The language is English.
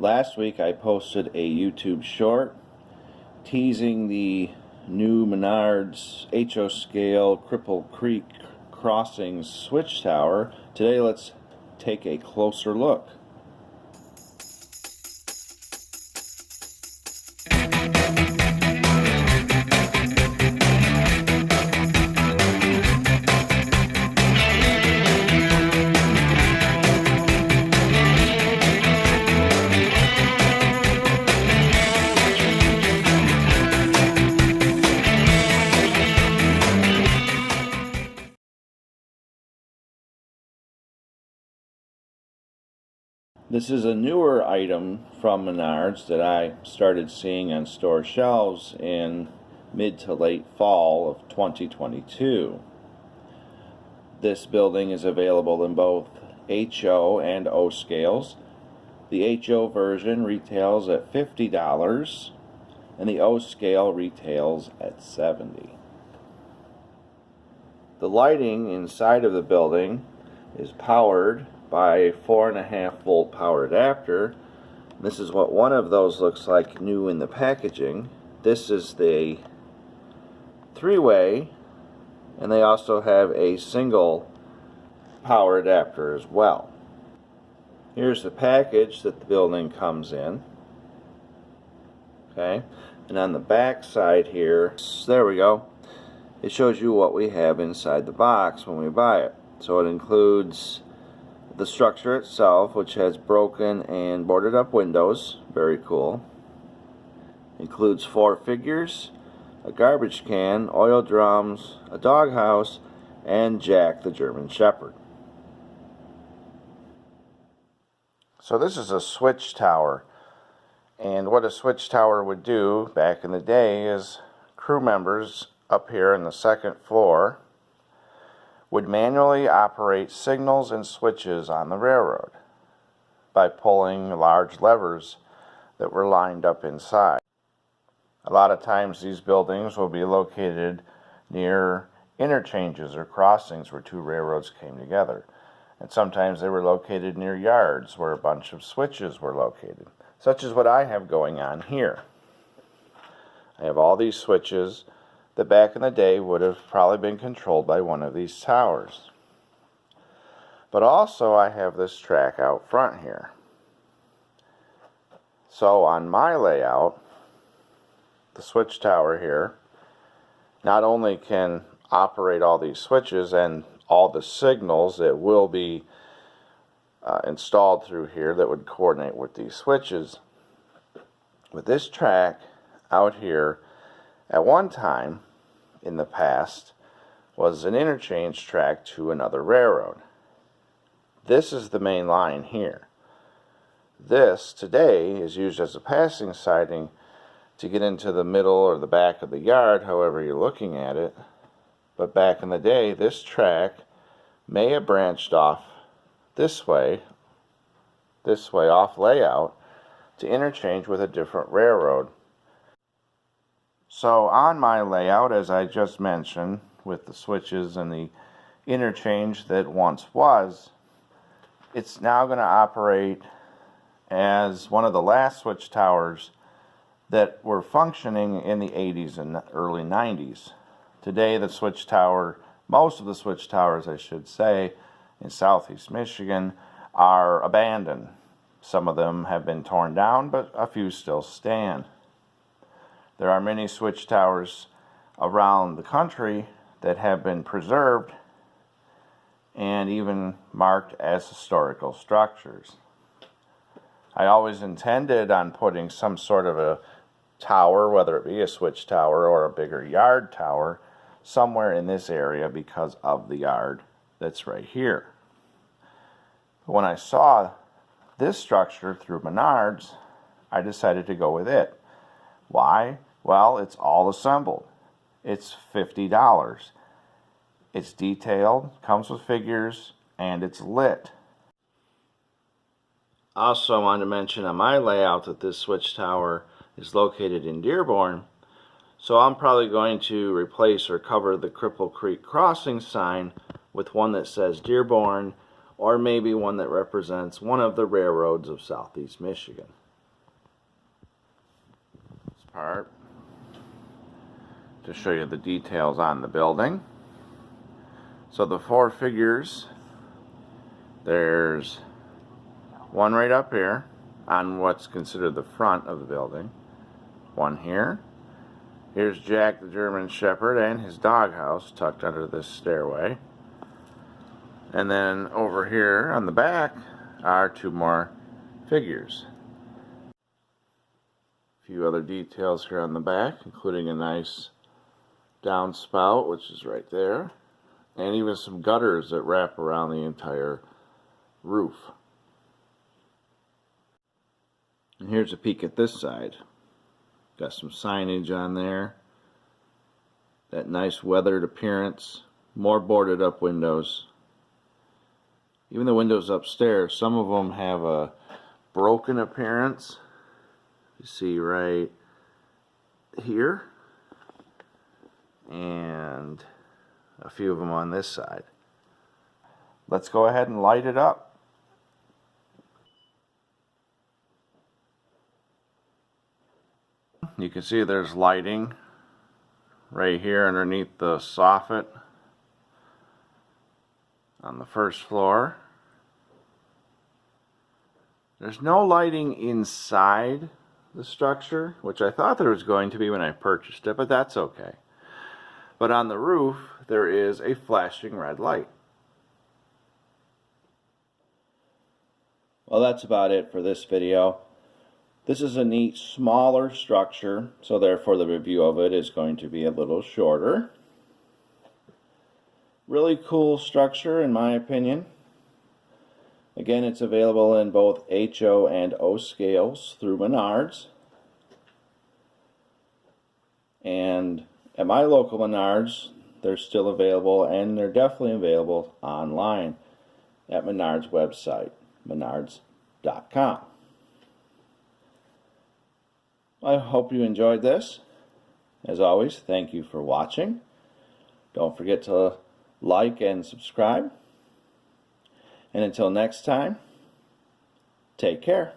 Last week I posted a YouTube short teasing the new Menards HO scale Cripple Creek Crossings switch tower. Today let's take a closer look. This is a newer item from Menards that I started seeing on store shelves in mid to late fall of 2022. This building is available in both HO and O scales. The HO version retails at $50 and the O scale retails at $70. The lighting inside of the building is powered by a 4.5 volt power adapter. This is what one of those looks like new in the packaging. This is the three-way, and they also have a single power adapter as well. Here's the package that the building comes in. Okay, and on the back side here, there we go, it shows you what we have inside the box when we buy it. So it includes the structure itself, which has broken and boarded up windows, very cool. Includes 4 figures, a garbage can, oil drums, a doghouse, and Jack the German Shepherd. So this is a switch tower, and what a switch tower would do back in the day is crew members up here in the second floor would manually operate signals and switches on the railroad by pulling large levers that were lined up inside. A lot of times these buildings will be located near interchanges or crossings where two railroads came together. And sometimes they were located near yards where a bunch of switches were located, such as what I have going on here. I have all these switches that back in the day would have probably been controlled by one of these towers. But also I have this track out front here. So on my layout, the switch tower here not only can operate all these switches and all the signals that will be installed through here that would coordinate with these switches, but this track out here at one time in the past was an interchange track to another railroad. This is the main line here. This today is used as a passing siding to get into the middle or the back of the yard, however you're looking at it. But back in the day, this track may have branched off this way off layout to interchange with a different railroad. So on my layout, as I just mentioned, with the switches and the interchange that once was, it's now going to operate as one of the last switch towers that were functioning in the 80s and early 90s. Today the switch tower, most of the switch towers I should say, in southeast Michigan are abandoned. Some of them have been torn down, but a few still stand. There are many switch towers around the country that have been preserved and even marked as historical structures. I always intended on putting some sort of a tower, whether it be a switch tower or a bigger yard tower, somewhere in this area because of the yard that's right here. But when I saw this structure through Menards, I decided to go with it. Why? Well, it's all assembled. It's $50. It's detailed, comes with figures, and it's lit. Also, I wanted to mention on my layout that this switch tower is located in Dearborn, so I'm probably going to replace or cover the Cripple Creek Crossing sign with one that says Dearborn, or maybe one that represents one of the railroads of southeast Michigan. part to show you the details on the building. So the 4 figures, there's one right up here on what's considered the front of the building, one here. Here's Jack the German Shepherd and his doghouse tucked under this stairway. And then over here on the back are 2 more figures. A few other details here on the back, including a nice downspout, which is right there, and even some gutters that wrap around the entire roof. And here's a peek at this side. Got some signage on there. That nice weathered appearance. More boarded up windows. Even the windows upstairs, some of them have a broken appearance. You see right here. And a few of them on this side. Let's go ahead and light it up. You can see there's lighting right here underneath the soffit on the first floor. There's no lighting inside the structure, which I thought there was going to be when I purchased it, but that's okay. But on the roof, there is a flashing red light. Well, that's about it for this video. This is a neat, smaller structure, so therefore the review of it is going to be a little shorter. Really cool structure, in my opinion. Again, it's available in both HO and O scales through Menards. And at my local Menards, they're still available, and they're definitely available online at Menards website, menards.com. I hope you enjoyed this. As always, thank you for watching. Don't forget to like and subscribe. And until next time, take care.